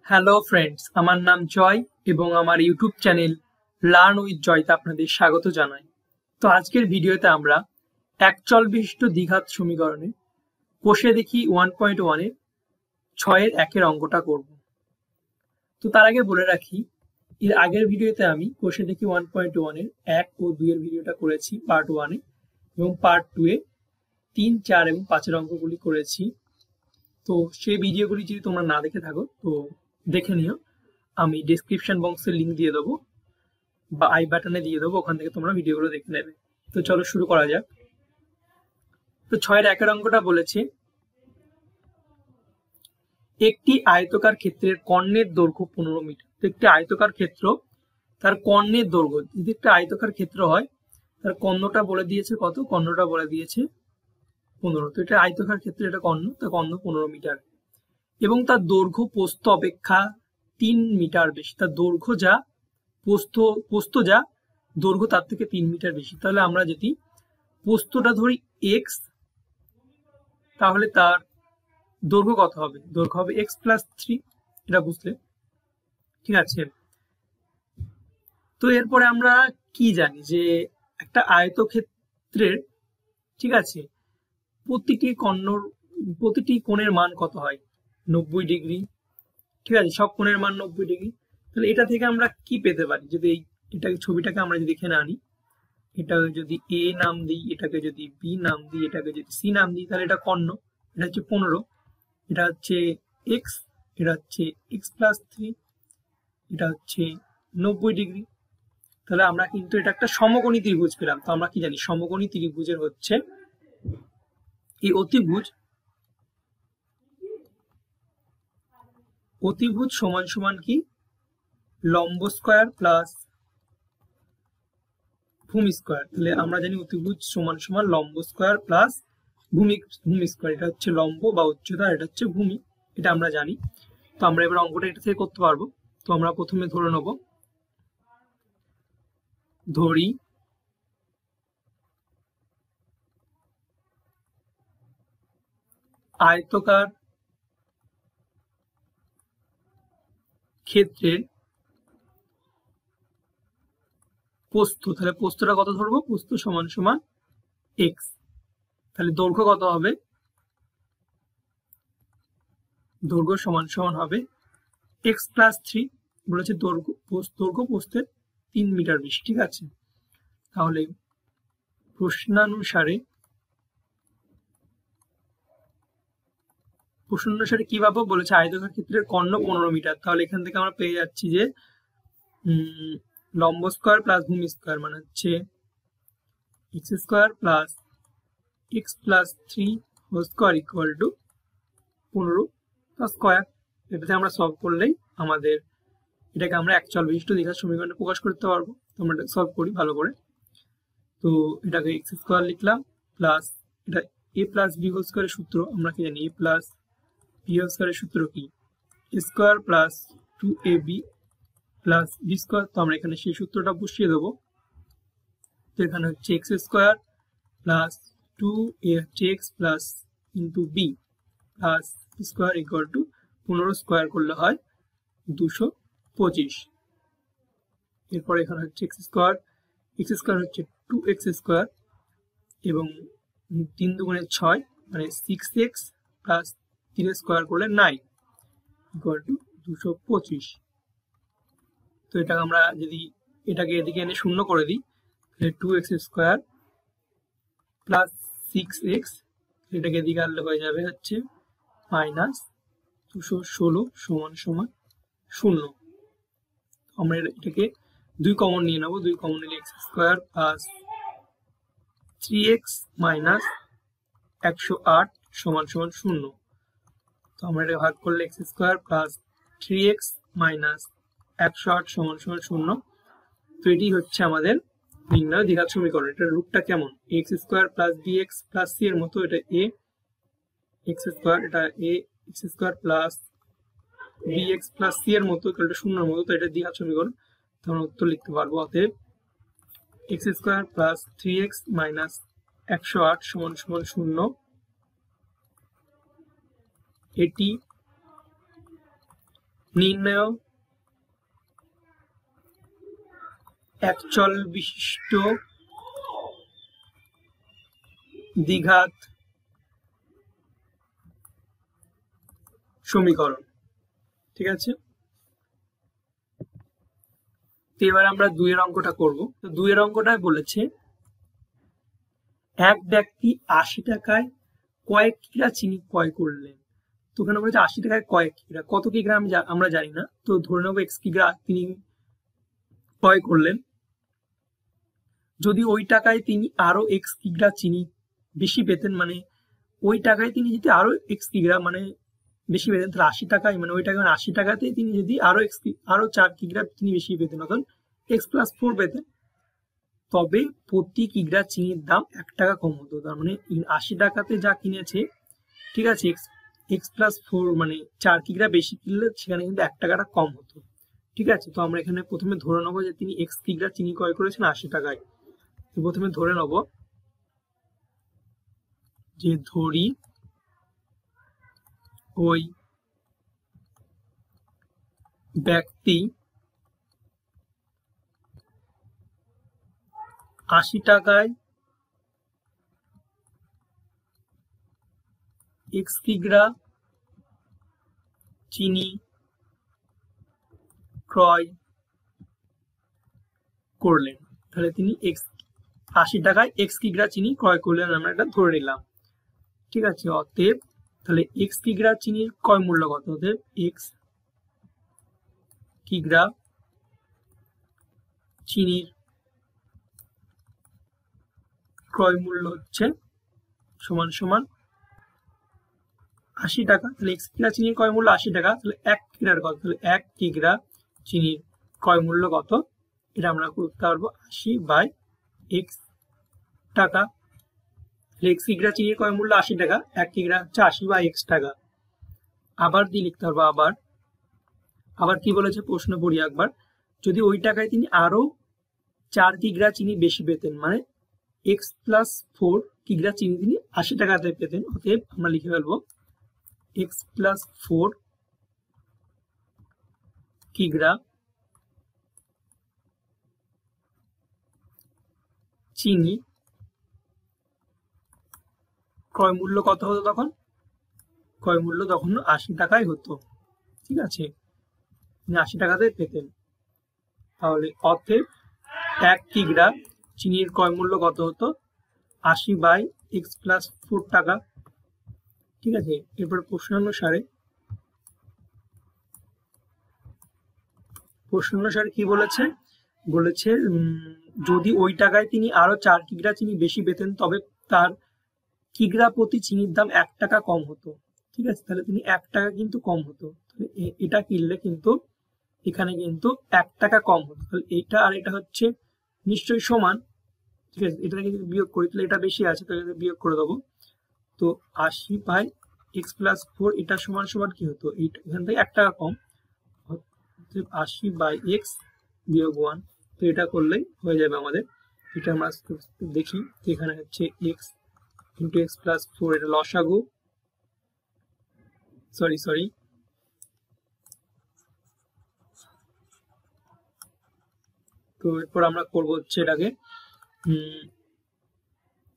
Hello friends, আমার নাম জয় এবং আমার YouTube channel learn with Jayate আপনাদের স্বাগত জানাই। তো আজকের ভিডিওতে আমরা একচল বিশিষ্ট দ্বিঘাত সমীকরণে কষে দেখি 1.1 এর 6-এর অঙ্কটা করব। তো তার আগে বলে রাখি, এর আগের ভিডিওতে আমি কষে দেখি 1.1 এর 1 ও 2 এর ভিডিওটা করেছি পার্ট 1 এ, এবং পার্ট 2 এ 3, 4 এবং 5 এর অঙ্কগুলি করেছি। তো সেই ভিডিওগুলি যদি তোমরা না দেখে থাকো তো দেখে নিও, আমি ডেসক্রিপশন বক্সে লিংক দিয়ে দেবো বা আই বাটনে দিয়ে দেবো, ওখান থেকে তোমরা ভিডিওগুলো দেখে নেবে। তো চলো শুরু করা যাক। তো 6-এর অঙ্কটা বলেছে একটি আয়তকার ক্ষেত্রের কর্ণের দৈর্ঘ্য 15 মিটার। তো একটি আয়তকার ক্ষেত্র, তার কর্ণের দৈর্ঘ্য, যদি একটা আয়তকার ক্ষেত্র হয় তার কর্ণটা বলে দিয়েছে কত, কর্ণটা বলে দিয়েছে 15। তো এটা আয়তকার ক্ষেত্রে, এটা কর্ণ, তার কর্ণ 15 মিটার এবং তার দৈর্ঘ্য প্রস্থ অপেক্ষা 3 মিটার বেশি। তার দৈর্ঘ্য যা, প্রস্থ যা, দৈর্ঘ্য তার থেকে 3 মিটার বেশি। তাহলে আমরা যদি প্রস্থটা ধরি x, তাহলে তার দৈর্ঘ্য কত হবে? দৈর্ঘ্য হবে x + 3। এটা বুঝলে ঠিক আছে। তো এরপরে আমরা কি জানি যে একটা আয়তক্ষেত্রের, ঠিক আছে, প্রতিটি কোণের মান কত হয়? 90 ডিগ্রি। ঠিক আছে, সব কোণের মান 90 ডিগ্রি। তাহলে এটা থেকে আমরা কি পেতে পারি? যদি এটাকে, ছবিটাকে আমরা যদি এখানে আনি, এটাকে যদি এ নাম দিই, এটাকে যদি বি নাম দিই, এটাকে যদি সি নাম দিই, তাহলে এটা কর্ণ। এটা হচ্ছে 15, এটা হচ্ছে এক্স, এটা হচ্ছে x + 3, এটা হচ্ছে 90 ডিগ্রি। তাহলে আমরা কিন্তু এটা একটা সমকোণী ত্রিভুজ পেলাম। তো আমরা কি জানি, সমকোণী ত্রিভুজের হচ্ছে এই অতিভুজ সমান সমান কি? লম্ব স্কয়ার প্লাস ভূমি স্কয়ার। তাহলে আমরা জানি অতিভুজ সমান সমান লম্ব স্কয়ার প্লাস ভূমি স্কয়ার। এটা হচ্ছে লম্ব বা উচ্চতা, এটা হচ্ছে ভূমি, এটা আমরা জানি। তো আমরা এবার অঙ্কটা এটা থেকে করতে পারবো। তো আমরা প্রথমে ধরে নেব, ধরি আয়তকার ক্ষেত্রের প্রস্থ। তাহলে প্রস্থটা কত ধরবো? প্রস্থ সমান সমান x। তাহলে দৈর্ঘ্য কত হবে? দৈর্ঘ্য সমান সমান হবে x + 3। বলেছে দৈর্ঘ্য প্রস্থের 3 মিটার বেশি। ঠিক আছে, তাহলে প্রশ্নানুসারে কি পাবো? বলেছে আয়তকার ক্ষেত্রের কর্ণ 15 মিটার। তাহলে এখান থেকে আমরা পেয়ে যাচ্ছি যে লম্ব স্কয়ার প্লাস ভূমি স্কয়ার মানে হচ্ছে x square plus x + 3 whole square equal to 15 square. এটাতে আমরা সলভ করলেই আমাদের এটাকে আমরা একচল বিশিষ্ট দ্বিঘাত সমীকরণে প্রকাশ করতে পারবো। তো আমরা এটা সলভ করি ভালো করে। তো এটাকে x স্কয়ার লিখলাম প্লাস এটা a + b হোল স্কয়ারের সূত্র আমরা কি জানি, a + b হোল স্কয়ারের সূত্র কি? a square plus 2ab plus b square. তো আমরা এখানে সেই সূত্রটা বসিয়ে দেবো। তো এখানে হচ্ছে x স্কয়ার প্লাস 2a হচ্ছে x plus into b plus square equal to 15 square করলে হয় 225। এরপর এখানে হচ্ছে x স্কয়ার হচ্ছে 2x স্কয়ার এবং 3 দুগুণে 6 মানে 6x প্লাস 3 স্কয়ার করলে 9 ইকুয়াল টু 225। তো এটা আমরা যদি এটাকে এদিকে এনে শূন্য করে দিই, তাহলে 2x স্কয়ার প্লাস 6x, এটাকে এদিকে আনলে হয়ে যাবে হচ্ছে মাইনাস 216 সমান সমান 0। আমরা এটাকে 2 কমন নিয়ে নেবো। 2 কমন নিলে x square plus 3x minus 108 সমান সমান 0। তো আমরা এটা ভাগ করলে x square plus 3x minus 108 সমান সমান 0। তো এটি হচ্ছে আমাদের নির্ণয় দ্বিঘাত সমীকরণ। এটার রূপটা কেমন? x square plus bx plus c এর মতো। এটা a x স্কয়ার, এটা a x square plus bx plus c এর মতো, এটা 0 এর মতো। তো এটা দ্বিঘাত সমীকরণ। তো আমরা উত্তর লিখতে পারবো অতএব x square plus 3x minus 108 সমান সমান 0। এটি নির্ণয় একচল বিশিষ্ট দ্বিঘাত সমীকরণ। ঠিক আছে, তো এবার আমরা 2 এর অঙ্কটা করব। তো 2 এর অঙ্কটায় বলেছে এক ব্যক্তি 80 টাকায় কয়েক কিগ্রা চিনি ক্রয় করলেন। তো ওখানে বলেছে 80 টাকায় কয়েক কিগ্রা, কত কিগ্রা আমরা জানি না, তো ধরে নেবো x কিগ্রা তিনি ক্রয় করলেন। যদি ওই টাকায় তিনি আরো x কিগ্রা চিনি বেশি পেতেন, মানে ওই টাকায় তিনি যদি আরো x কিগ্রা মানে বেশি পেতেন, তাহলে 80 টাকায় মানে ওই টাকা 80 টাকাতে তিনি যদি আরো 4 কিগ্রা তিনি বেশি পেতেন, অর্থাৎ x+4 পেতেন, তবে প্রতি কিগ্রা চিনির দাম 1 টাকা কম হতো। তার মানে 80 টাকাতে যা কিনেছে, ঠিক আছে, x+4 মানে 4 কিগ্রা বেশি কিনলে সেখানে কিন্তু 1 টাকাটা কম হতো। ঠিক আছে, তো আমরা এখানে প্রথমে ধরে নেবো যে তিনি x কিগ্রা চিনি ক্রয় করেছেন 80 টাকায়। তো প্রথমে ধরে নেব যে ধরি ওই ব্যক্তি 80 টাকায় x কিগ্রা চিনি ক্রয় করলেন। তাহলে তিনি 80 টাকায় x কিগ্রা চিনি ক্রয় করলেন, আমরা এটা ধরে নিলাম। ঠিক আছে, অতএব তাহলে x কিগ্রা চিনির ক্রয় মূল্য কত? অতএব x কিগ্রা চিনির ক্রয় মূল্য হচ্ছে সমান সমান 80 টাকা। তাহলে x কিগ্রা চিনির ক্রয় মূল্য 80 টাকা, তাহলে 1 কিগ্রার কত? তাহলে 1 কিগ্রা চিনির ক্রয় মূল্য কত? এটা আমরা করতে পারবো 80/x টাকা। x কিগ্রা চিনির ক্রয় মূল্য 80 টাকা, 1 কিগ্রা হচ্ছে 80/x টাকা। আবার দিয়ে লিখতে পারবো আবার কি বলেছে প্রশ্ন পড়ি একবার। যদি ওই টাকায় তিনি আরো 4 কিগ্রা চিনি বেশি পেতেন, মানে x+4 কিগ্রা চিনি তিনি 80 টাকাতে পেতেন, অতএব আমরা লিখে ফেলবো x+4 কিগ্রা চিনি ক্রয় মূল্য কত হতো তখন? ক্রয় মূল্য তখন 80 টাকায় হতো। ঠিক আছে, 80 টাকাতে পেতেন। তাহলে অতএব 1 কিগ্রা চিনির ক্রয় মূল্য কত হতো? 80/x+4 টাকা। ঠিক আছে, এরপর প্রশ্ন অনুসারে কি বলেছে? বলেছে যদি ওই টাকায় তিনি আরো 4 কিগ্রা চিনি বেশি পেতেন, তবে তার কিগ্রা প্রতি চিনির দাম 1 টাকা কম হতো। ঠিক আছে, তাহলে তিনি 1 টাকা কিন্তু কম হতো। তাহলে এটা কিনলে কিন্তু এখানে কিন্তু 1 টাকা কম হতো। তাহলে এটা আর এটা হচ্ছে নিশ্চয়ই সমান। ঠিক আছে, এটা কিন্তু বিয়োগ করি, তাহলে এটা বেশি আছে, তাহলে বিয়োগ করে দেবো। তো 80/x+4 এটা সমান সমান কি হতো? এখান থেকে 1 টাকা কম, 80/x বিয়োগ 1। তো এটা করলেই হয়ে যাবে আমাদের। এটা আমরা দেখি, এখানে হচ্ছে x into x+4, এটা লসাগু, সরি তো এরপর আমরা করব হচ্ছে এটাকে,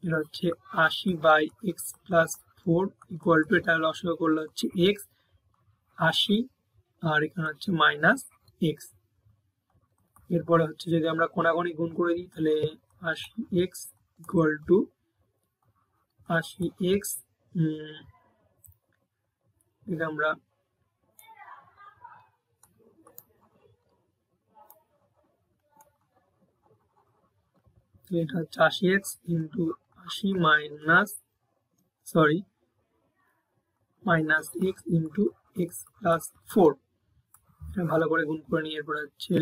এটা হচ্ছে 80/x+4 ইকুয়াল টু, এটা লসাগু করলে হচ্ছে x 80, আর এখানে হচ্ছে -x। এরপরে হচ্ছে যদি আমরা কোণাকুণি গুণ করে দিই, তাহলে 80x ইকুয়াল টু 80x, এটা আমরা এটা হচ্ছে 80x into 80 minus x into x+4, ভালো করে গুণ করে নিয়ে এরপর হচ্ছে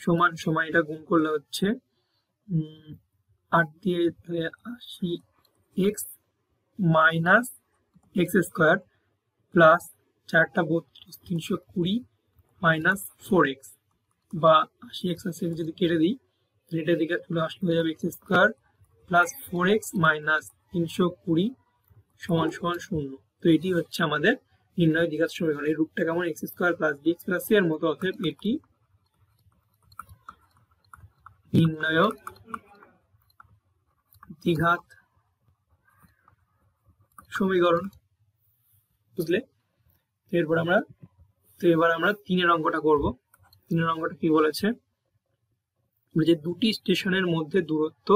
সমান সমান, এটা গুণ করলে হচ্ছে 8 দিয়ে 80x মাইনাস x² প্লাস 4টা 32 320 মাইনাস 4x, বা 80x আছে যদি কেটে দিই, এটা দিকে চলে আসলে হয়ে যাবে x² প্লাস 4x মাইনাস 320 সমান সমান 0। তো এটি হচ্ছে আমাদের নির্ণয় দ্বিঘাত সমীকরণ। এই রূপটা কেমন? X square plus b x plus c এর মতো, অতএব এটি নির্ণয় দ্বিঘাত সমীকরণ। বুঝলে? এবার আমরা 3 অঙ্কটা করব। 3 অঙ্কটা কি বলেছে? যে দুটি স্টেশনের মধ্যে দূরত্ব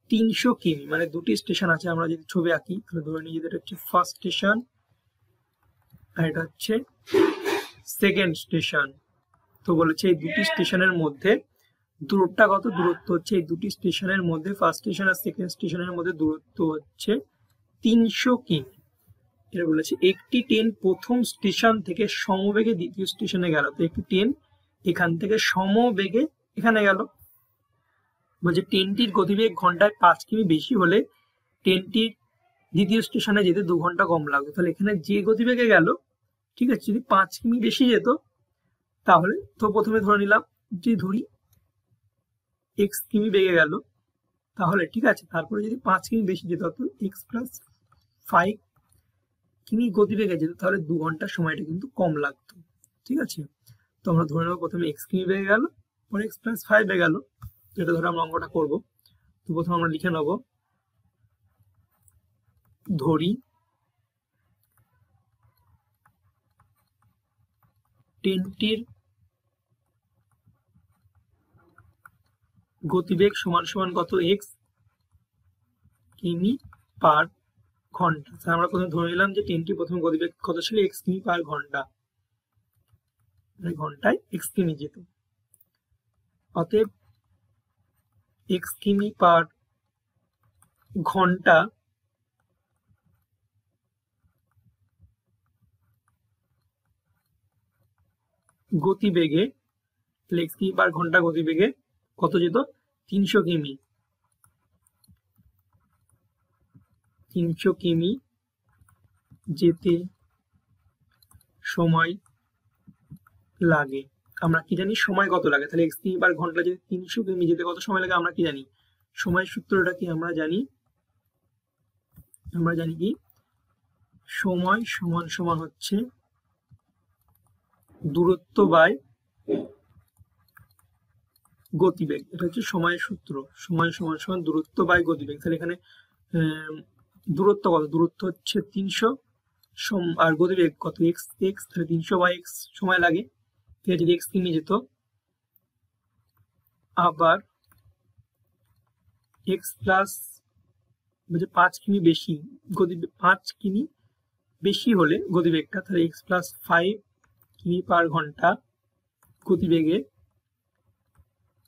300 কিমি, মানে দুটি স্টেশন আছে। আমরা যদি ছবি আঁকি তাহলে ধরে নিই এটা হচ্ছে ফার্স্ট স্টেশন আর এটা হচ্ছে সেকেন্ড স্টেশন। তো বলেছে এই দুটি স্টেশনের মধ্যে দূরত্বটা কত? দূরত্ব হচ্ছে এই দুটি স্টেশনের মধ্যে, ফার্স্ট স্টেশন আর সেকেন্ড স্টেশনের মধ্যে দূরত্ব হচ্ছে 300 কিমি। এটা বলেছে একটি ট্রেন প্রথম স্টেশন থেকে সমবেগে দ্বিতীয় স্টেশনে গেল। তো একটি ট্রেন এখান থেকে সমবেগে এখানে গেল। বলছে ট্রেনটির গতিবেগ ঘন্টায় 5 কিমি বেশি হলে ট্রেনটির দ্বিতীয় স্টেশনে যেতে 2 ঘন্টা কম লাগবে। তাহলে এখানে যে গতিবেগে গেল, ঠিক আছে, যদি 5 কিমি বেশি যেত তাহলে, তো প্রথমে ধরে নিলাম যে ধরি x কিমি বেগে গেল, তাহলে ঠিক আছে, তারপরে যদি 5 কিমি বেশি যেত তো x প্লাস 5 কিমি গতিবেগে যেত, তাহলে 2 ঘন্টার সময়টা কিন্তু কম লাগতো। ঠিক আছে, তো আমরা ধরে নেবো প্রথমে x কিমি বেগে গেল, পরে x প্লাস 5 বেগে গেল। এটা ধরে আমরা অঙ্কটা করব। তো প্রথমে আমরা লিখে নেব, ধরি ট্রেনটির গতিবেগ সমান সমান কত? x কিমি পার ঘন্টা। আমরা প্রথমে ধরে নিলাম যে ট্রেনটি প্রথম গতিবেগ কত ছিল? x কিমি পার ঘন্টা, মানে ঘন্টায় x কিমি যেত। অতএব x কিমি পার ঘন্টা গতিবেগে, x কিমি পার ঘন্টা গতিবেগে কত যেত? 300 কিমি। 300 কিমি যেতে সময় লাগে। আমরা কি জানি সময় কত লাগে? তাহলে x কিমি পার ঘন্টা যদি 300 কিমি যেতে কত সময় লাগে আমরা কি জানি? সময়ের সূত্রটা কি আমরা জানি? কি সময় সমান সমান হচ্ছে দূরত্ব বাই গতিবেগ। এটা হচ্ছে সময়ের সূত্র, সময় সমান সমান দূরত্ব বাই গতিবেগ। তাহলে এখানে দূরত্ব কত? দূরত্ব হচ্ছে 300 আর গতিবেগ কত? x, তাহলে 300 বাই x সময় লাগে। ঠিক আছে, যদি x কিমি যেত, আবার x প্লাস 5 কিমি বেশি গতিবেগ, 5 কিমি বেশি হলে গতিবেগটা, তাহলে x প্লাস 5 কিমি পার ঘন্টা গতিবেগে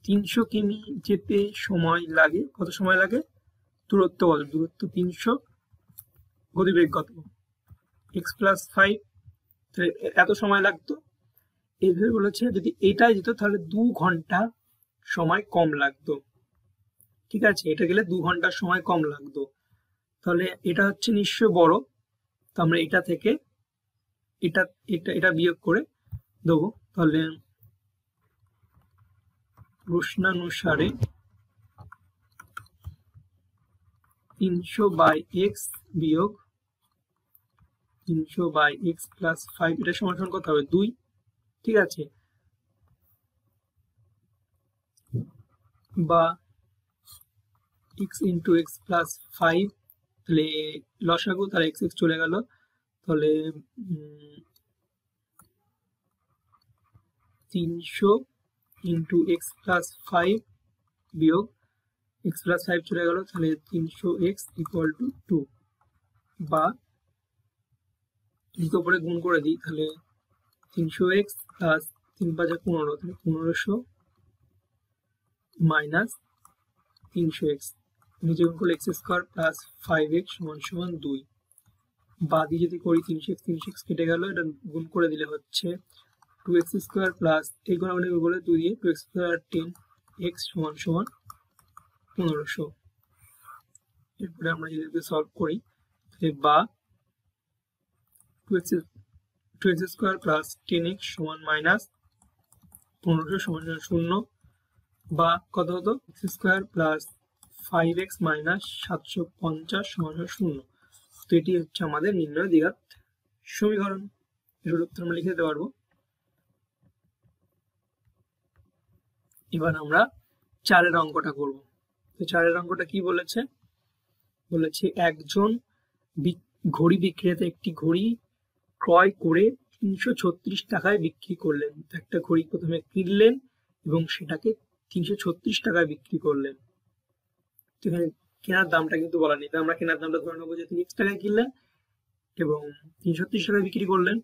300 কিমি যেতে সময় লাগে। কত সময় লাগে? দূরত্ব কত? দূরত্ব 300, গতিবেগ কত? x প্লাস 5, এত সময় লাগতো। এইভাবে বলেছে যদি এটাই যেত তাহলে 2 ঘন্টা সময় কম লাগতো। ঠিক আছে, এটা গেলে 2 ঘন্টার সময় কম লাগতো। তাহলে এটা হচ্ছে নিশ্চয় বড়, তো আমরা এটা থেকে এটা বিয়োগ করে দেবো। তাহলে প্রশ্নানুসারে 300 বাই এক্স বিয়োগ 300 বাই এক্স প্লাস 5, এটা সমান কত হবে? 2। ঠিক আছে, বা x ইন্টু এক্স প্লাস 5, তাহলে লসাগু, তাহলে x চলে গেল, তাহলে 300 ইন্টু এক্স প্লাস 5 বিয়োগ x প্লাস 5 চলে গেল, তাহলে 300x ইকুয়াল টু 2, বা দুটো উপরে গুণ করে দিই, তাহলে 300x প্লাস 3 5 15, তাহলে 1500 মাইনাস 300x, নিচে গুণ করলে x স্কোয়ার প্লাস 5x সমান সমান 2। বাদি যদি করি 300x কেটে গেল, এটা গুণ করে দিলে হচ্ছে 2x স্কোয়ার প্লাস এই গুণাগুণি বলে 2 দিয়ে 2x স্কোয়ার 10x সমান সমান 1500। এরপরে আমরা যদি সলভ করি, বা 2x স্কোয়ার প্লাস 10x সমান মাইনাস 1500 সমান 0, বা কত হতো? x square plus 5x minus 750 সমান 0। তো এটি হচ্ছে আমাদের নির্ণয় দ্বিঘাত সমীকরণ। এর উত্তর আমরা লিখে দিতে পারবো। এবার আমরা 4 অঙ্কটা করব। তো 4 অঙ্কটা কি বলেছে? বলেছে একজন ঘড়ি বিক্রেতা একটি ঘড়ি ক্রয় করে 336 টাকায় বিক্রি করলেন। একটা ঘড়ি প্রথমে কিনলেন এবং সেটাকে 336 টাকায় বিক্রি করলেন। এখানে কেনার দামটা কিন্তু বলা নেই, আমরা কেনার দামটা ধরে নেবো যে তিনি X টাকায় কিনলেন এবং 336 টাকায় বিক্রি করলেন।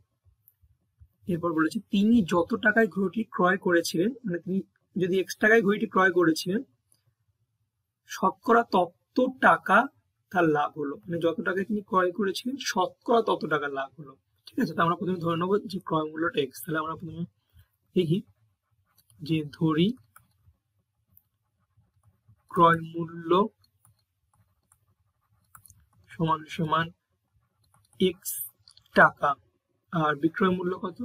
এরপর বলেছে তিনি যত টাকায় ঘড়িটি ক্রয় করেছিলেন, মানে তিনি যদি X টাকায় ঘড়িটি ক্রয় করেছিলেন, শতকরা তত টাকা তার লাভ হলো। মানে যত টাকায় তিনি ক্রয় করেছিলেন শতকরা তত টাকা লাভ হলো। ঠিক আছে, তো আমরা প্রথমে ধরে নেবো যে ক্রয় মূল্যটা X। তাহলে আমরা প্রথমে দেখি যে ধরি ক্রয় মূল্য সমান সমান X টাকা, আর বিক্রয় মূল্য কত?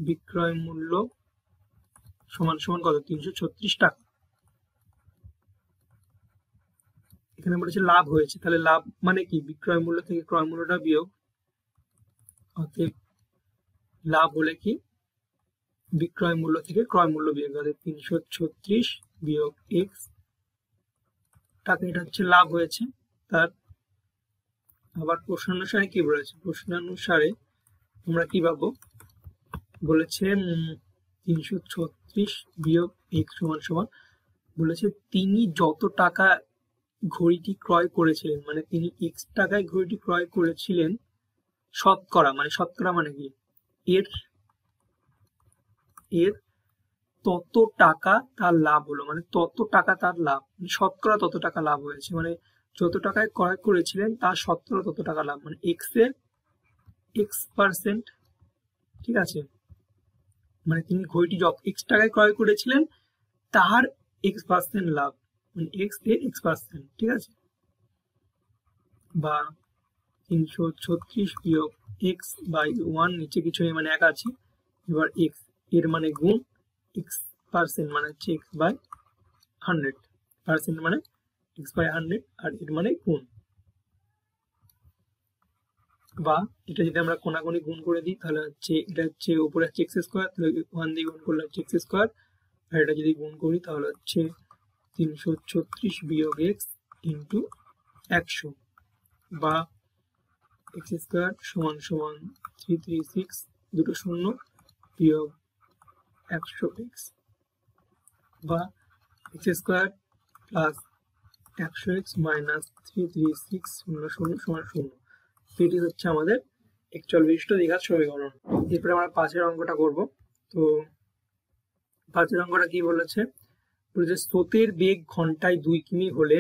বিক্রয় মূল্য সমান সমান কত? 336 টাকা। এখানে বলেছে লাভ হয়েছে, তাহলে লাভ মানে কি? বিক্রয় মূল্য থেকে ক্রয় মূল্যটা বিয়োগ। অতএব লাভ হলে কি? বিক্রয় মূল্য থেকে ক্রয় মূল্য বিয়োগ। অর্থাৎ 336 বিয়োগ X টাকা, এটা হচ্ছে লাভ হয়েছে তার। আবার প্রশ্নানুসারে কি বলেছে? প্রশ্নানুসারে আমরা কি পাবো? বলেছে 336 বিয়োগ X সমান সমান, বলেছে তিনি যত টাকা ঘড়িটি ক্রয় করেছিলেন, মানে তিনি X টাকায় ঘড়িটি ক্রয় করেছিলেন, শতকরা মানে কি? এর তত টাকা তার লাভ হলো, মানে তত টাকা তার লাভ, শতকরা তত টাকা লাভ হয়েছে। মানে যত টাকায় ক্রয় করেছিলেন তার শতকরা তত টাকা লাভ, মানে X এর X%। ঠিক আছে, মানে তিনি ঘড়িটি যত X টাকায় ক্রয় করেছিলেন তার X% লাভ, মানে X এর X%। ঠিক আছে, বা 336 বিয়োগ X বাই 1, নিচে কিছু নেই মানে 1 আছে। এবার X এর মানে গুণ, X% মানে হচ্ছে X বাই 100, পার্সেন্ট মানে X বাই 100, আর এর মানে গুণ। বা এটা যদি আমরা কোনাকুনি গুণ করে দিই তাহলে হচ্ছে এটা হচ্ছে উপরে হচ্ছে X স্কোয়ার, তাহলে 1 দিয়ে গুণ করলে হচ্ছে X স্কোয়ার, আর এটা যদি গুণ করি তাহলে হচ্ছে 336 বিয়োগ X ইন্টু 100, বা X স্কোয়ার সমান সমান 336 দুটো শূন্য বিয়োগ 100X, বা X square plus 100X minus 336 0 সমান 0। এটি হচ্ছে আমাদের একচল বিশিষ্ট দ্বিঘাত সমীকরণ। এরপরে আমরা 5 অঙ্কটা করব। তো 5 অঙ্কটা কি বলেছে? বলেছে স্রোতের বেগ ঘন্টায় 2 কিমি হলে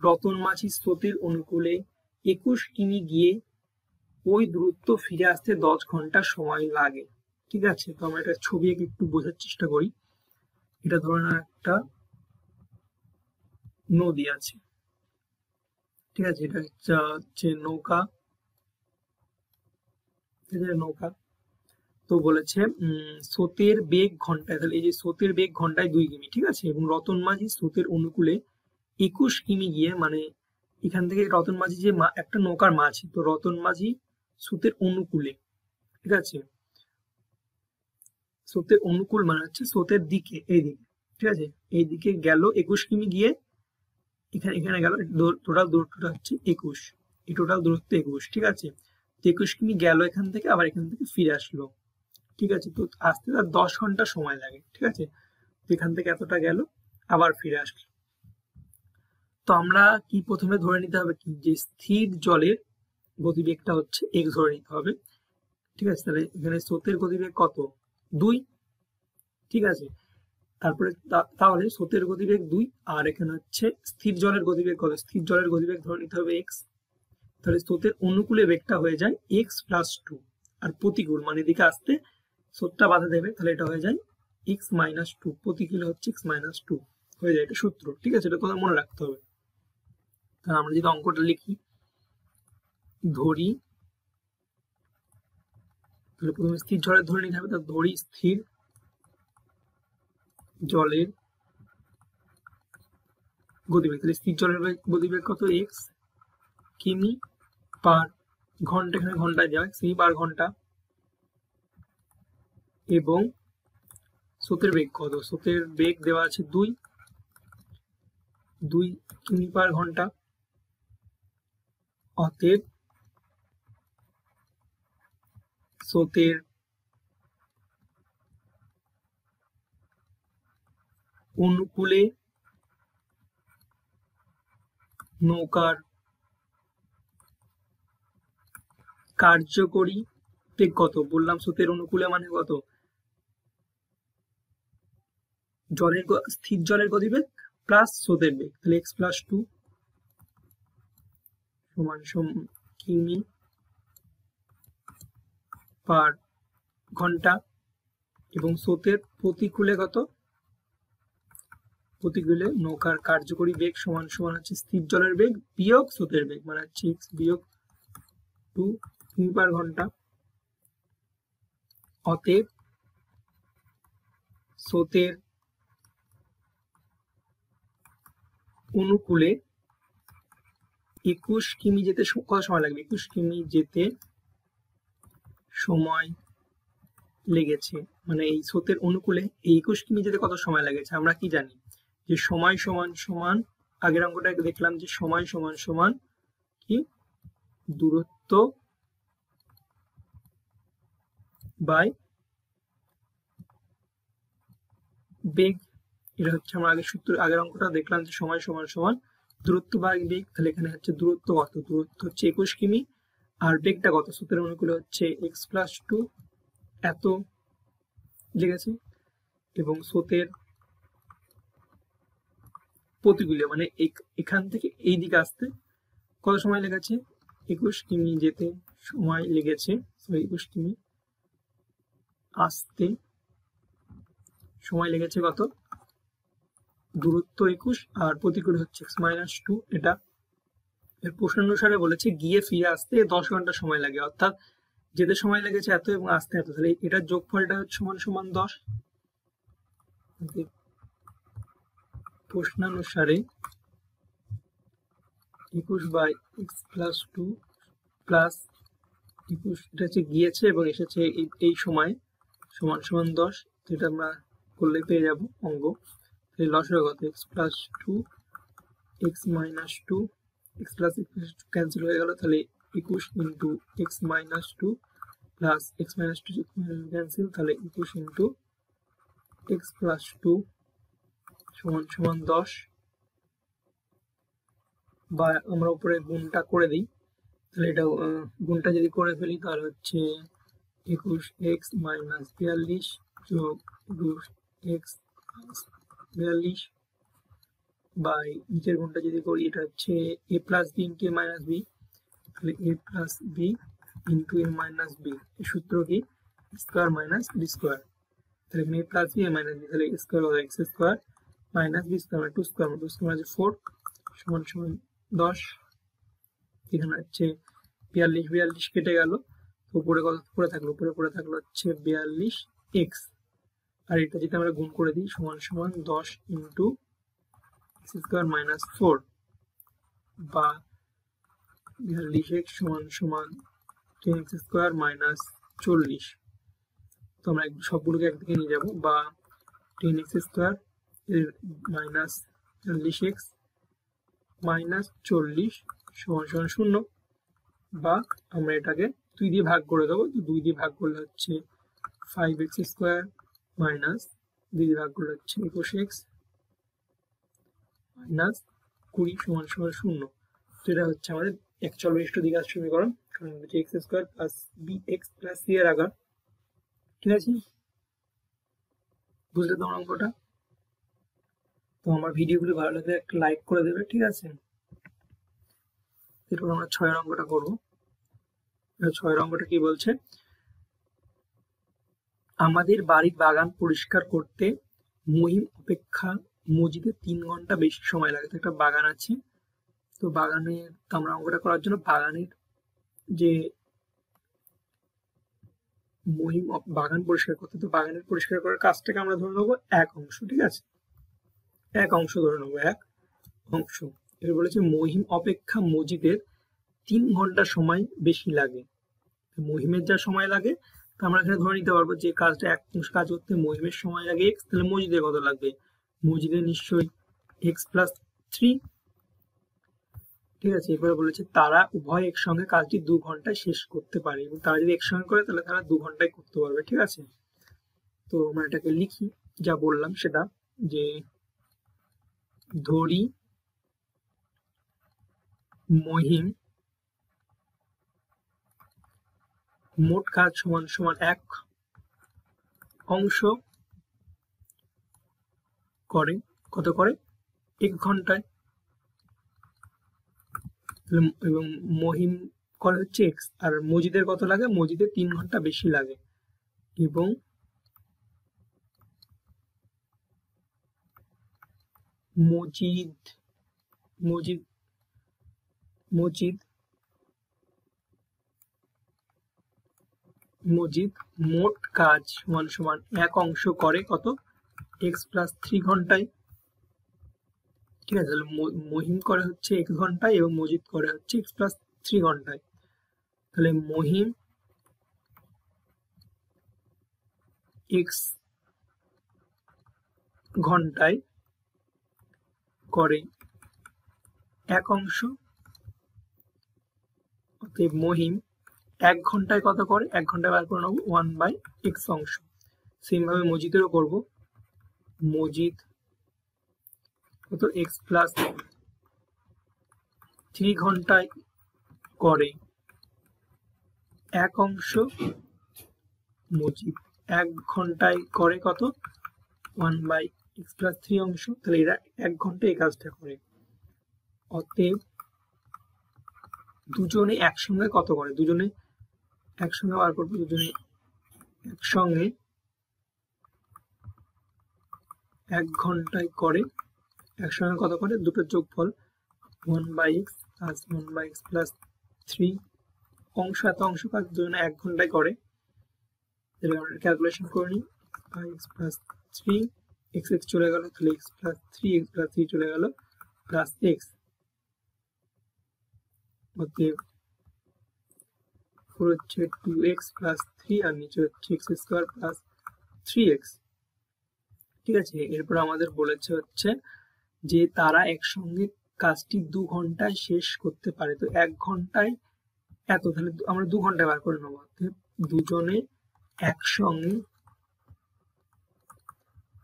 রতন মাঝি স্রোতের অনুকূলে 21 কিমি গিয়ে ওই দূরত্ব ফিরে আসতে 10 ঘন্টা সময় লাগে। ঠিক আছে, তো আমরা এটা ছবি এঁকে একটু বোঝার চেষ্টা করি। এটা ধরে না একটা নদী আছে, ঠিক আছে, এটা হচ্ছে নৌকা, নৌকা। তো বলেছে স্রোতের বেগ ঘন্টায়, তাহলে এই যে স্রোতের বেগ ঘন্টায় 2 কিমি, ঠিক আছে, এবং রতন মাঝি স্রোতের অনুকূলে 21 কিমি গিয়ে, মানে এখান থেকে রতন মাঝি যে একটা নৌকার মাঝি, তো রতন মাঝি স্রোতের অনুকূলে, ঠিক আছে, স্রোতের অনুকূল মানে হচ্ছে স্রোতের দিকে, এই দিকে, ঠিক আছে, এই দিকে গেল 21 কিমি গিয়ে এখানে গেল, টোটাল দূরত্বটা হচ্ছে 21, এই টোটাল দূরত্ব 21, ঠিক আছে। 21 কিমি গেল এখান থেকে, আবার এখান থেকে ফিরে আসলো, ঠিক আছে, তো আসতে তার 10 ঘন্টা সময় লাগে, ঠিক আছে। এখান থেকে এতটা গেল, আবার ফিরে আসলো। তো আমরা কি প্রথমে ধরে নিতে হবে কি, যে স্থির জলের গতিবেগটা হচ্ছে x ধরে নিতে হবে, ঠিক আছে। তাহলে এখানে স্রোতের গতিবেগ কত? 2, ঠিক আছে। তারপরে তাহলে স্রোতের গতিবেগ 2, আর এখানে হচ্ছে স্থির জলের গতিবেগ কত? স্থির জলের গতিবেগ ধরে নিতে হবে x। তাহলে স্রোতের অনুকূলে বেগটা হয়ে যায় x প্লাস 2, আর প্রতিকূল মানে এদিকে আসতে স্রোতটা বাধা দেবে, তাহলে এটা হয়ে যায় x মাইনাস 2, প্রতিকূলে হচ্ছে x মাইনাস 2 হয়ে যায়, এটা সূত্র, ঠিক আছে, এটা তোমাদের মনে রাখতে হবে। তাহলে আমরা যদি অঙ্কটা লিখি, ধরি, তাহলে প্রথমে স্থির জলের ধরে নিতে হবে, তাহলে ধরি স্থির জলের গতিবেগ, তাহলে স্থির জলের গতিবেগ কত? x কিমি পার ঘন্টা এখানে ঘন্টায় দেওয়া c/ঘন্টা এবং স্রোতের বেগ কত? স্রোতের বেগ দেওয়া আছে 2 কিমি/ঘন্টা। অতএব স্রোতের অনুকূলে নৌকার কার্যকরী বেগ কত? বললাম স্রোতের অনুকূলে মানে কত? স্থির জলের গতিবেগ প্লাস স্রোতের বেগ, তাহলে x+2 সমান কিমি/ঘন্টা এবং স্রোতের প্রতিকূলে কত? প্রতিকূলে নৌকার কার্যকরী বেগ সমান হচ্ছে স্থির জলের বেগ বিয়োগ স্রোতের বেগ, মানে হচ্ছে x-2 কিমি/ঘন্টা। অতএব স্রোতের অনুকূলে 21 কিমি যেতে কত সময় লাগবে? 21 কিমি যেতে সময় লেগেছে, মানে এই স্রোতের অনুকূলে এই 21 কিমি যেতে কত সময় লেগেছে? আমরা কি জানি যে সময় সমান আগের অঙ্কটা দেখলাম যে সময় সমান কি দূরত্ব বাই বেগ। এটা হচ্ছে আমরা আগের অঙ্কটা দেখলাম যে সময় সমান দূরত্ব বাই বেগ। তাহলে এখানে হচ্ছে দূরত্ব কত? দূরত্ব হচ্ছে 21 কিমি আর বেগটা কত? স্রোতের অনুকূলে হচ্ছে x+2 এত লেগেছে এবং স্রোতের প্রতিকূলে মানে এখান থেকে এই দিকে আসতে কত সময় লেগেছে? 21 কিমি যেতে সময় লেগেছে, 21 কিমি আসতে সময় লেগেছে কত? দূরত্ব 21 আর প্রতিকূল হচ্ছে x-2। এটা এর প্রশ্ন অনুসারে বলেছে গিয়ে ফিরে আসতে 10 ঘন্টা সময় লাগে, অর্থাৎ যেতে সময় লেগেছে এত এবং আসতে এত, তাহলে এটার যোগফলটা হচ্ছে সমান 10। প্রশ্নানুসারে 21/x+2 প্লাস 21 এটা হচ্ছে গিয়েছে এবং এসেছে এই সময় সমান 10। যেটা আমরা করলে পেয়ে যাব অঙ্ক। লসাগু কত? x+2 x-2 x+2 ক্যান্সেল হয়ে গেল, তাহলে 21 into x-2 plus x-2 cancel, তাহলে 21 ইন্টু x+2 সমান 10। বা আমরা উপরে গুণটা করে দিই, তাহলে এটা গুণটা যদি করে ফেলি তাহলে হচ্ছে 21x - 42 যোগ 21x + 42 বাই নিচের গুণটা যদি করি এটা হচ্ছে a + b into a - b, তাহলে a + b into a - b। এই সূত্র কি? Square minus b square. তাহলে a + b a - b, তাহলে স্কয়ার হবে x square minus b square 2 square 4 সমান 10। এখানে হচ্ছে 42 কেটে গেল, উপরে কত পড়ে থাকলো? উপরে থাকলো হচ্ছে 42x, আর এটা যদি আমরা গুণ করে দিই সমান 10 ইন্টু x স্কয়ার মাইনাস 4 বা 42x সমান 10x স্কয়ার মাইনাস 40। তো আমরা সবগুলোকে একদিকে নিয়ে যাব, বা 10x square minus 42x minus 40 সমান 0, বা আমরা এটাকে 2 দিয়ে ভাগ করে দেবো। তো 2 দিয়ে ভাগ করলে হচ্ছে 5x স্কয়ার মাইনাস 2 দিয়ে ভাগ করলে হচ্ছে 21x মাইনাস 20 সমান 0। তো এটা হচ্ছে আমাদের একচল বিশিষ্ট দ্বিঘাত সমীকরণ, কারণ হচ্ছে x square plus bx plus c এর আকার। ঠিক আছে, বুঝলে তোমরা অঙ্কটা? তো আমার ভিডিওগুলো ভালো লাগলে একটা লাইক করে দেবে, ঠিক আছে? এরপর আমরা 6 অঙ্কটা করবো। 6 অঙ্কটা কি বলছে? আমাদের বাড়ির বাগান পরিষ্কার করতে মহিম অপেক্ষা মজিদের 3 ঘন্টা বেশি সময় লাগে। তো একটা বাগান আছে, তো বাগানের আমরা অঙ্কটা করার জন্য বাগানের যে মহিম বাগান পরিষ্কার করতে, তো বাগানের পরিষ্কার করার কাজটাকে আমরা ধরে নেবো 1 অংশ। ঠিক আছে, 1 অংশ ধরে নেবো, 1 অংশ। এবার বলেছে মহিম অপেক্ষা মজিদের 3 ঘন্টা সময় বেশি লাগে। মহিমের যা সময় লাগে তা আমরা এখানে ধরে নিতে পারবো যে কাজটা এক কাজ করতে মহিমের সময় লাগে x, তাহলে মজিদের কত লাগবে? মজিদের নিশ্চয়ই x+3। ঠিক আছে, এরপরে বলেছে তারা উভয় একসঙ্গে কাজটি 2 ঘন্টায় শেষ করতে পারে, এবং তারা যদি একসঙ্গে করে তাহলে তারা 2 ঘন্টায় করতে পারবে। ঠিক আছে, তো আমরা এটাকে লিখি যা বললাম সেটা, যে ধরি মহিম মোট কাজ সমান সমান 1 অংশ করে, কত করে? 1 ঘন্টায়, এবং মহিম করে হচ্ছে x, আর মজিদের কত লাগে? মজিদের 3 ঘন্টা বেশি লাগে, এবং মজিদ মোট কাজ সমান সমান 1 অংশ করে কত? x+3 ঘন্টায়। ঠিক আছে, তাহলে মহিম করে হচ্ছে 1 ঘন্টায় এবং মজিদ করে হচ্ছে x+3 ঘন্টায়। তাহলে মহিম x ঘন্টায় করে 1 অংশ, অতএব মহিম 1 ঘন্টায় কত করে? 1 ঘন্টায় বার করে নেবো 1/x অংশ। সেম ভাবে মজিদেরও করব, মজিদ কত? x+3 ঘন্টায় করে 1 অংশ, মজিদ 1 ঘন্টায় করে কত? 1/x+3 অংশ। তাহলে এরা 1 ঘন্টায় এই কাজটা করে। অতএব দুজনে একসঙ্গে কত করে? দুজনে একসঙ্গে বার করবো, দুজনে একসঙ্গে 1 ঘন্টায় করে, একসঙ্গে কত করে? দুটোর যোগফল 1/x + 1/x+3 অংশ, এত অংশ কাজ দুজনে 1 ঘন্টায় করে। তাহলে আমরা ক্যালকুলেশন করে নিই, x+3 x চলে গেল, তাহলে x+3 চলে গেল, প্লাস x, অতএব হচ্ছে 2x+3 আর নিচে হচ্ছে x² + 3x। ঠিক আছে, এরপর আমাদের বলেছে হচ্ছে যে তারা একসঙ্গে কাজটি 2 ঘন্টায় শেষ করতে পারে। তো 1 ঘন্টায় এত, তাহলে আমরা 2 ঘন্টায় বার করে নেবো। দুজনে একসঙ্গে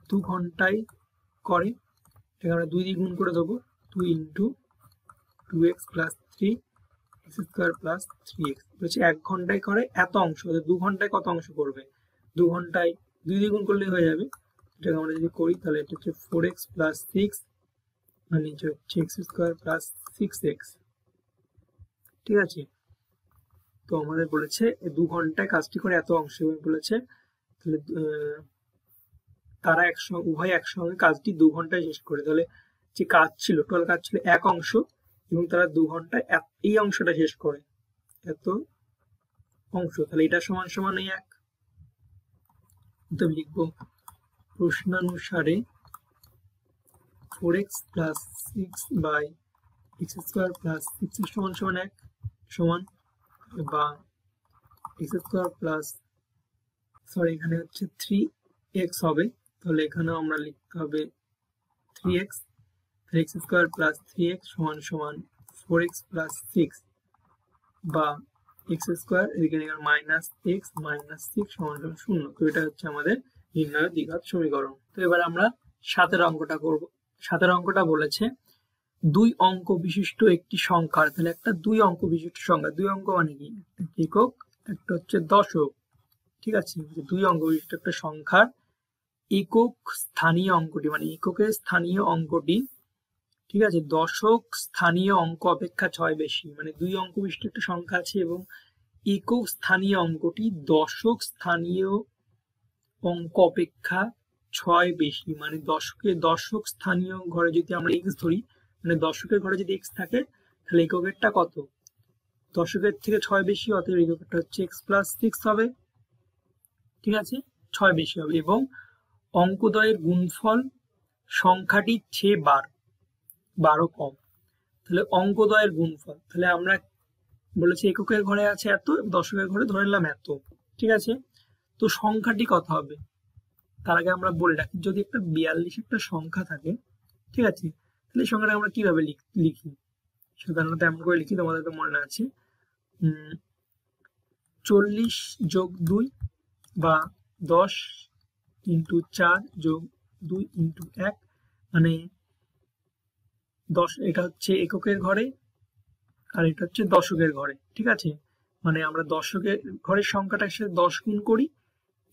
2 ঘন্টায় করে, এটাকে আমরা 2 দিয়ে গুণ করে দেবো, 2 × 2x + 3 x² + 3x। বলছে 1 ঘন্টায় করে এত অংশ, 2 ঘন্টায় কত অংশ করবে? 2 ঘন্টায় 2 দিয়ে গুণ করলে হয়ে যাবে। এটাকে আমরা যদি করি তাহলে এটা হচ্ছে 4x + 6 আর নিচে হচ্ছে x² + 6x। ঠিক আছে, তো আমাদের বলেছে 2 ঘন্টায় কাজটি করে এত অংশ, বলেছে তাহলে তারা উভয় একসঙ্গে কাজটি 2 ঘন্টায় শেষ করে। তাহলে যে কাজ ছিল, টোটাল কাজ ছিল 1 অংশ, এবং তারা 2 ঘন্টায় এই অংশটা শেষ করে, এত অংশ। তাহলে এটা সমান সমান এই 1। তো লিখবো প্রশ্নানুসারে 4x + 6/x² + 6 সমান সমান 1 সমান, বা x² এখানে হচ্ছে 3x হবে, তাহলে এখানেও আমরা লিখতে হবে 3x, x² + 3x সমান সমান 4x + 6, বা x² এদিকে -x - 6 সমান 0। তো এটা হচ্ছে আমাদের নির্ণয় দ্বিঘাত সমীকরণ। তো এবার আমরা 7 অঙ্কটা করব। 7 অঙ্কটা বলেছে 2 অঙ্ক বিশিষ্ট একটি সংখ্যার, তাহলে একটা 2 অঙ্ক বিশিষ্ট সংখ্যা, 2 অঙ্ক মানে কি? একক, একটা হচ্ছে দশক। ঠিক আছে, 2 অঙ্ক বিশিষ্ট একটা সংখ্যার একক স্থানীয় অঙ্কটি, মানে এককের স্থানীয় অঙ্কটি, ঠিক আছে, দশক স্থানীয় অঙ্ক অপেক্ষা 6 বেশি। মানে 2 অঙ্ক বিশিষ্ট একটা সংখ্যা আছে এবং একক স্থানীয় অঙ্কটি দশক স্থানীয় অঙ্ক অপেক্ষা 6 বেশি। মানে দশক স্থানীয় ঘরে যদি আমরা x ধরি, মানে দশকের ঘরে যদি x থাকে, তাহলে এককেরটা কত? দশকের থেকে 6 বেশি, অতএব এককেরটা হচ্ছে x+6 হবে। ঠিক আছে, 6 বেশি হবে, এবং অঙ্কদ্বয়ের গুণফল সংখ্যাটির চেয়ে 12 কম। তাহলে অঙ্কদ্বয়ের গুণফল, তাহলে আমরা বলেছে এককের ঘরে আছে এত, দশকের ঘরে ধরে নিলাম এত। ঠিক আছে, তো সংখ্যাটি কত হবে তার আগে আমরা বলে রাখি, যদি একটা 42 একটা সংখ্যা থাকে, ঠিক আছে, তাহলে এই সংখ্যাটা আমরা কিভাবে লিখি? সাধারণত এমন করে লিখি, তোমাদের তো মনে আছে 40 যোগ 2 বা 10 ইন্টু 4 যোগ 2 ইন্টু 1, মানে 10, এটা হচ্ছে এককের ঘরে আর এটা হচ্ছে দশকের ঘরে। ঠিক আছে, মানে আমরা দশকের ঘরের সংখ্যাটার সাথে 10 গুণ করি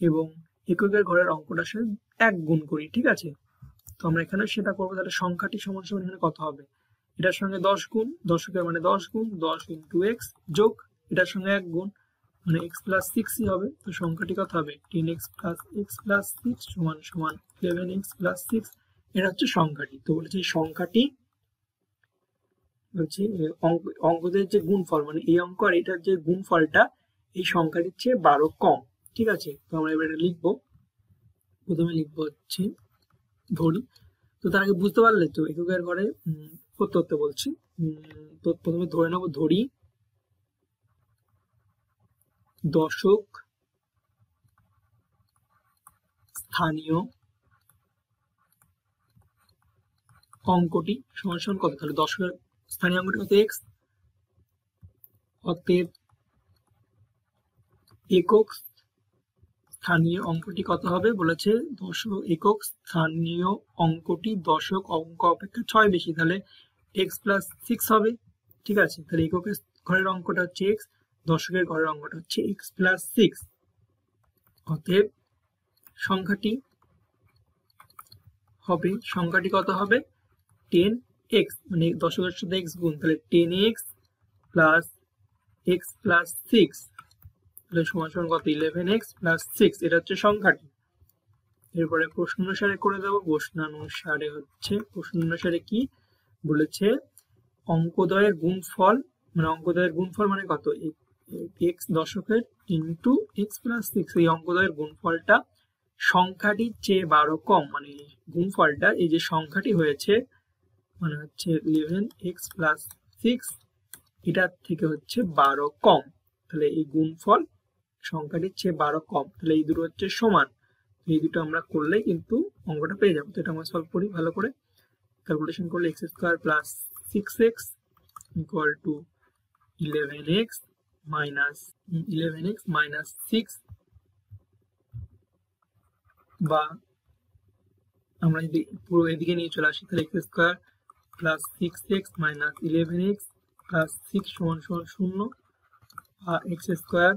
এবং এককের ঘরের অঙ্কটার সাথে 1 গুণ করি। ঠিক আছে, তো আমরা এখানে সেটা করবো। তাহলে সংখ্যাটি সমান সমান এখানে কত হবে? এটার সঙ্গে 10 গুণ, দশকের মানে 10 গুণ 10 ইন্টু এক্স যোগ এটার সঙ্গে 1 গুণ, মানে x প্লাস 6ই হবে। তো সংখ্যাটি কত হবে? 10x প্লাস 6 সমান সমান 11x প্লাস 6। এটা হচ্ছে সংখ্যাটি। তো বলেছে এই সংখ্যাটি হচ্ছে অঙ্কদের যে গুণফল, মানে এই অঙ্ক আর এটার যে গুণফলটা এই সংখ্যাটির চেয়ে 12 কম। ঠিক আছে, তো আমরা এবার লিখবো। প্রথমে লিখবো হচ্ছে ধরি। তো তার আগে বুঝতে পারলে তো এককের ঘরে করতে বলছি। তো প্রথমে ধরে নেবো, ধরি দশক স্থানীয় অঙ্কটি সমান সমান কত? তাহলে দশকের স্থানীয় অঙ্কটি কত? এক্স। অতএব একক স্থানীয় অঙ্কটি কত হবে? বলেছে একক স্থানীয় অঙ্কটি দশক অঙ্ক অপেক্ষা 6 বেশি, তাহলে এক্স প্লাস 6 হবে। ঠিক আছে, তাহলে এককের ঘরের অঙ্কটা হচ্ছে এক্স, দশকের ঘরের অঙ্কটা হচ্ছে এক্স প্লাস 6। অতএব সংখ্যাটি হবে, সংখ্যাটি কত হবে? 10x, মানে দশকের সাথে x গুণ, তাহলে 10x প্লাস x প্লাস 6, তাহলে সমান সমান কত? 11x plus 6। এটা হচ্ছে সংখ্যাটি। এরপরে প্রশ্ন অনুসারে করে দেবো। প্রশ্ন অনুসারে কি বলেছে? অঙ্কদ্বয়ের গুণফল, মানে অঙ্কদ্বয়ের গুণফল মানে কত? x দশকের ইন্টু x প্লাস 6, এই অঙ্কদ্বয়ের গুণফলটা সংখ্যাটির চেয়ে 12 কম, মানে গুণফলটা এই যে সংখ্যাটি হয়েছে মানে হচ্ছে 11x প্লাস 6, এটার থেকে হচ্ছে 12 কম। তাহলে এই গুণফল সংখ্যাটির চেয়ে 12 কম, তাহলে এই দুটো হচ্ছে সমান। এই দুটো আমরা করলে কিন্তু অঙ্কটা পেয়ে যাবো। তো এটা আমরা সলভ করি ভালো করে। ক্যালকুলেশন করলে x square plus 6x equal to 11x minus 6, বা আমরা যদি পুরো এদিকে নিয়ে চলে আসি, তাহলে x square plus 6x minus 11x plus 6 সমান সমান 0, আর x square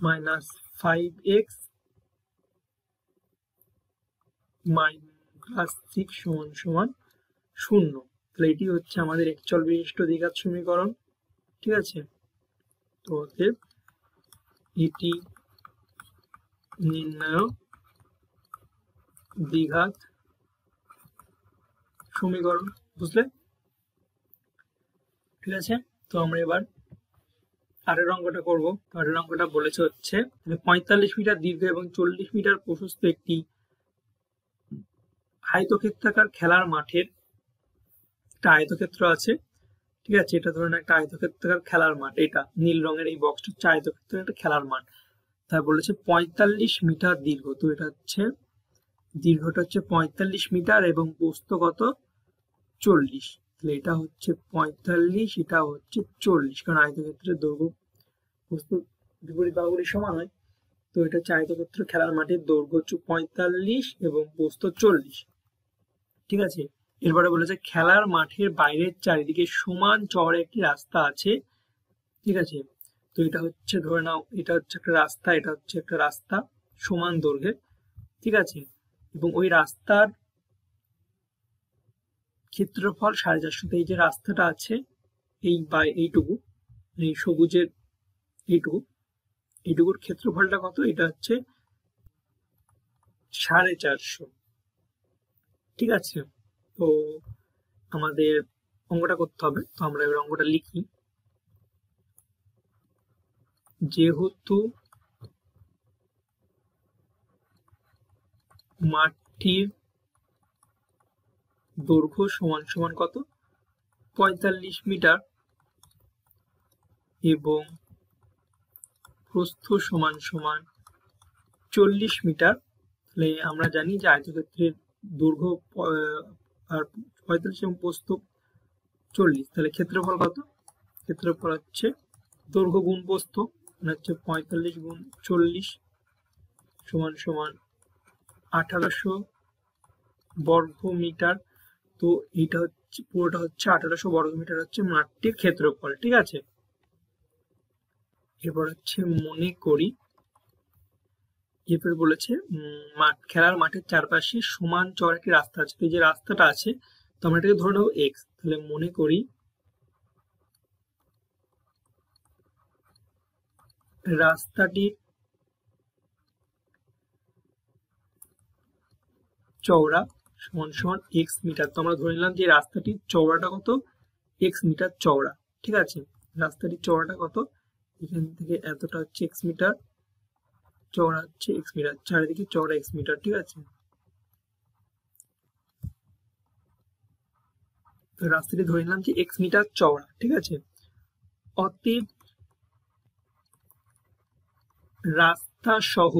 minus 5x plus 6 সমান সমান 0। তাহলে এটি হচ্ছে আমাদের একচল বিশিষ্ট দ্বিঘাত সমীকরণ। ঠিক আছে, তো অতএব এটি নির্ণয় দ্বিঘাত সমীকরণ। বুঝলে? ঠিক আছে, তো আমরা এবার আরের অঙ্কটা করবো। আরের অঙ্কটা বলেছে হচ্ছে 45 মিটার দীর্ঘ এবং 40 মিটার প্রশস্ত একটি আয়তক্ষেত্রাকার খেলার মাঠের একটা আয়তক্ষেত্র আছে। ঠিক আছে, এটা ধরেন একটা আয়তক্ষেত্রাকার খেলার মাঠ, এটা নীল রঙের এই বক্সটা হচ্ছে আয়তক্ষেত্রের একটা খেলার মাঠ। তাই বলেছে 45 মিটার দীর্ঘ। তো এটা হচ্ছে দীর্ঘটা হচ্ছে 45 মিটার এবং প্রস্থ কত? 40। তাহলে এটা হচ্ছে 45, এটা হচ্ছে 40, কারণ আয়তক্ষেত্রের দৈর্ঘ্য প্রস্থ বিপরীত বাহুগুলি সমান হয়। তো এটা হচ্ছে আয়তক্ষেত্র খেলার মাঠের দৈর্ঘ্য হচ্ছে 45 এবং প্রস্থ 40। ঠিক আছে, এরপরে বলেছে খেলার মাঠের বাইরের চারিদিকে সমান চওড়া একটি রাস্তা আছে। ঠিক আছে, তো এটা হচ্ছে ধরে নাও এটা হচ্ছে একটা রাস্তা, এটা হচ্ছে একটা রাস্তা সমান দৈর্ঘ্যের। ঠিক আছে, এবং ওই রাস্তার ক্ষেত্রফল 450। এই যে রাস্তাটা আছে এই বা এইটুকু, এই সবুজের এইটুকুর ক্ষেত্রফলটা কত? এটা হচ্ছে 450। ঠিক আছে, তো আমাদের অঙ্কটা করতে হবে। তো আমরা এবার অঙ্কটা লিখি। যেহেতু মাঠটির দৈর্ঘ্য সমান সমান কত? 45 মিটার, এবং প্রস্থ সমান সমান 40 মিটার, তাহলে আমরা জানি যে আয়তক্ষেত্রের দৈর্ঘ্য আর 45 এবং প্রস্থ 40, তাহলে ক্ষেত্রফল কত? ক্ষেত্রফল হচ্ছে দৈর্ঘ্য গুণ প্রস্থ, মানে হচ্ছে 45 গুণ 40 সমান সমান 1800 বর্গ মিটার। তো এটা হচ্ছে পুরোটা হচ্ছে 1800 বর্গ মিটার হচ্ছে মাঠটির ক্ষেত্রফল, ঠিক আছে। এরপর হচ্ছে মনে করি, এরপর বলেছে খেলার মাঠের চারপাশে সমান চওড়া একটি রাস্তা আছে। তো এই যে রাস্তাটা আছে, তো আমরা এটাকে ধরে নেবো এক্স। তাহলে মনে করি রাস্তাটির চওড়া সমান সমান এক্স মিটার। তো আমরা ধরে নিলাম যে রাস্তাটির চওড়াটা কত? এক্স মিটার চওড়া, ঠিক আছে। রাস্তাটির চওড়াটা কত? এখান থেকে এতটা হচ্ছে এক্স মিটার, চওড়া হচ্ছে এক্স মিটার, চারিদিকে চওড়া এক্স মিটার, ঠিক আছে। তো রাস্তাটি ধরে নিলাম যে এক্স মিটার চওড়া, ঠিক আছে। অতএব রাস্তা সহ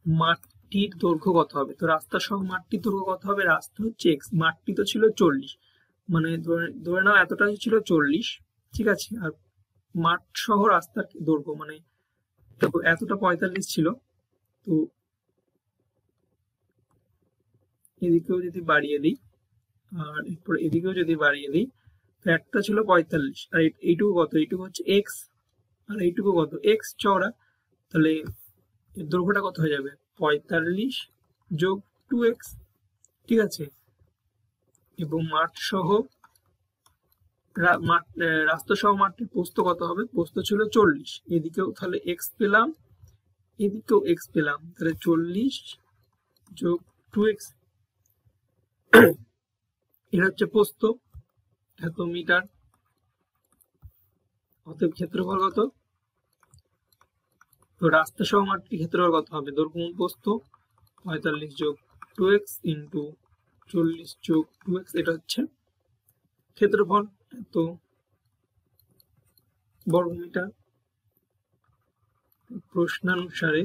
মাঠটির দৈর্ঘ্য কত হবে? তো রাস্তা সহ মাঠটির দৈর্ঘ্য কত হবে? রাস্তা হচ্ছে এক্স, মাঠটি তো ছিল 40, মানে ধরে নাও এতটা ছিল 40, ঠিক আছে। আর মাঠ সহ রাস্তার দৈর্ঘ্য মানে দেখো এতটা 45 ছিল, তো এদিকেও যদি বাড়িয়ে দিই আর এরপর এদিকেও যদি বাড়িয়ে দিই, তো একটা ছিল 45 আর এইটুকু কত? এইটুকু হচ্ছে এক্স আর এইটুকু কত? এক্স চওড়া, তাহলে এর দৈর্ঘ্যটা কত হয়ে যাবে? 45 যোগ 2x, ঠিক আছে। এবং মাঠ সহ রাস্তা সহ মাঠটির প্রস্থ কত হবে? প্রস্থ ছিল 40, এদিকেও তাহলে এক্স পেলাম, এদিকেও এক্স পেলাম, তাহলে 40 যোগ 2x, এটা হচ্ছে প্রস্থ, এত মিটার। অতএব ক্ষেত্রফল কত? তো রাস্তা সহ মাঠটির ক্ষেত্রফল কত হবে? দৈর্ঘ্য গুণ প্রস্থ, 45 যোগ 2x ইন্টু 40 যোগ 2x, এটা হচ্ছে ক্ষেত্রফল, এত বর্গ মিটার। প্রশ্নানুসারে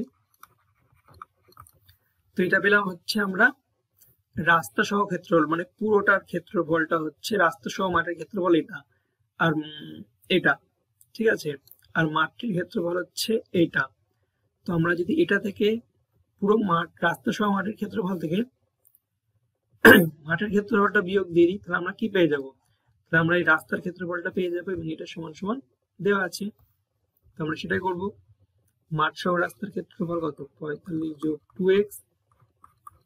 তো এটা পেলাম হচ্ছে আমরা রাস্তা সহ ক্ষেত্রফল, মানে পুরোটার ক্ষেত্রফলটা হচ্ছে রাস্তা সহ মাঠের ক্ষেত্রফল এটা আর এটা, ঠিক আছে। আর মাঠটির ক্ষেত্রফল হচ্ছে এটা। তো আমরা যদি এটা থেকে পুরো মাঠ রাস্তা সহ মাঠের ক্ষেত্রফল থেকে মাঠের ক্ষেত্রফলটা বিয়োগ দিয়ে দিই, তাহলে আমরা কি পেয়ে যাব? তাহলে আমরা এই রাস্তার ক্ষেত্রফলটা পেয়ে যাবো এবং এটা সমান সমান দেওয়া আছে, তো আমরা সেটাই করব। মাঠ সহ রাস্তার ক্ষেত্রফল কত? 45 যোগ 2x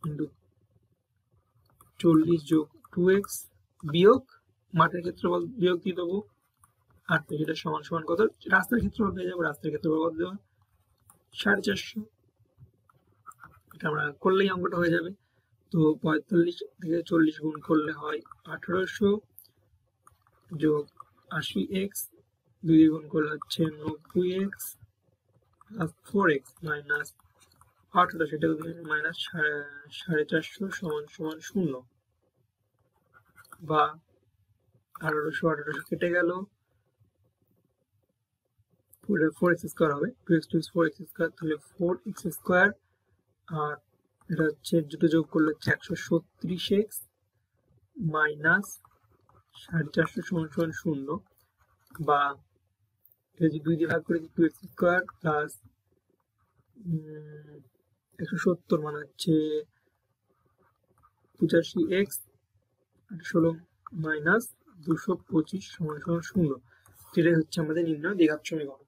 ইন্টু 40 যোগ 2x বিয়োগ মাঠের ক্ষেত্রফল বিয়োগ দিয়ে দেবো, আর তো এটা সমান সমান কত? রাস্তার ক্ষেত্রফল পেয়ে যাবো। রাস্তার ক্ষেত্রফল কত দেওয়া? 450। এটা আমরা করলেই অঙ্কটা হয়ে যাবে। তো 45 থেকে 40 গুণ করলে হয় 1800 যোগ 80x, 2 গুণ করলে হচ্ছে 90x প্লাস 4x মাইনাস 1800, সেটা মাইনাস 450 সমান সমান 0, বা 1800 কেটে গেল, 4x স্কোয়ার হবে, 2x 4x স্কোয়ার, তাহলে 4x স্কোয়ার, আর এটা হচ্ছে দুটো যোগ করলে হচ্ছে 136x মাইনাস 450 সমান সমান 0, বা এটা যদি 2 দিয়ে ভাগ করে 2x স্কোয়ার প্লাস 170 মানে হচ্ছে 85x 16 মাইনাস 225 সমান সমান 0, যেটাই হচ্ছে আমাদের নির্ণয় দ্বিঘাত সমীকরণ।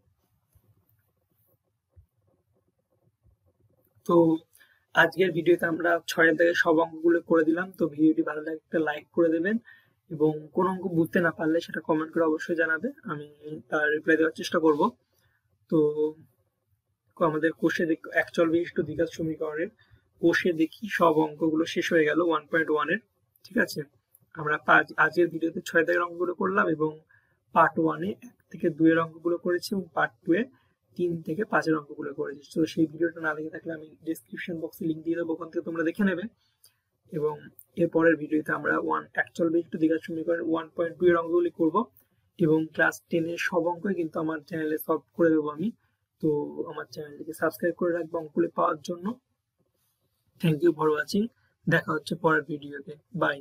তো আজকের ভিডিওতে আমরা 6 থেকে সব অঙ্কগুলো করে দিলাম। তো ভিডিওটি ভালো লাগলে একটা লাইক করে দেবেন এবং কোন অঙ্ক বুঝতে না পারলে সেটা কমেন্ট করে অবশ্যই জানাবে, আমি তার রিপ্লাই দেওয়ার চেষ্টা করব। তো আমাদের কোষে অ্যাকচুয়াল বিশিষ্ট দ্বিঘাত সমীকরণের কোষে দেখি সব অঙ্কগুলো শেষ হয়ে গেল 1.1 এর, ঠিক আছে। আমরা আজকের ভিডিওতে 6 থেকে অঙ্কগুলো করলাম এবং পার্ট 1-এ 1 থেকে 2 এর অঙ্কগুলো করেছি এবং পার্ট 2-এ 3 থেকে 5 এর অঙ্কগুলো করেছি। তো সেই ভিডিওটা না দেখে থাকলে আমি ডেসক্রিপশন বক্সে লিংক দিয়ে দেবো, ওখান থেকে তোমরা দেখে নেবে। এবং এর পরের ভিডিওতে আমরা অ্যাকচুয়াল বিশিষ্ট দ্বিঘাত সমীকরণের 1.2 এর অঙ্কগুলি করব এবং ক্লাস 10-এর সব অঙ্কই কিন্তু আমার চ্যানেলে সলভ করে দেবো আমি। তো আমার চ্যানেলটিকে সাবস্ক্রাইব করে রাখবো অঙ্কগুলি পাওয়ার জন্য। Thank you for watching. দেখা হচ্ছে পরের ভিডিওতে। বাই।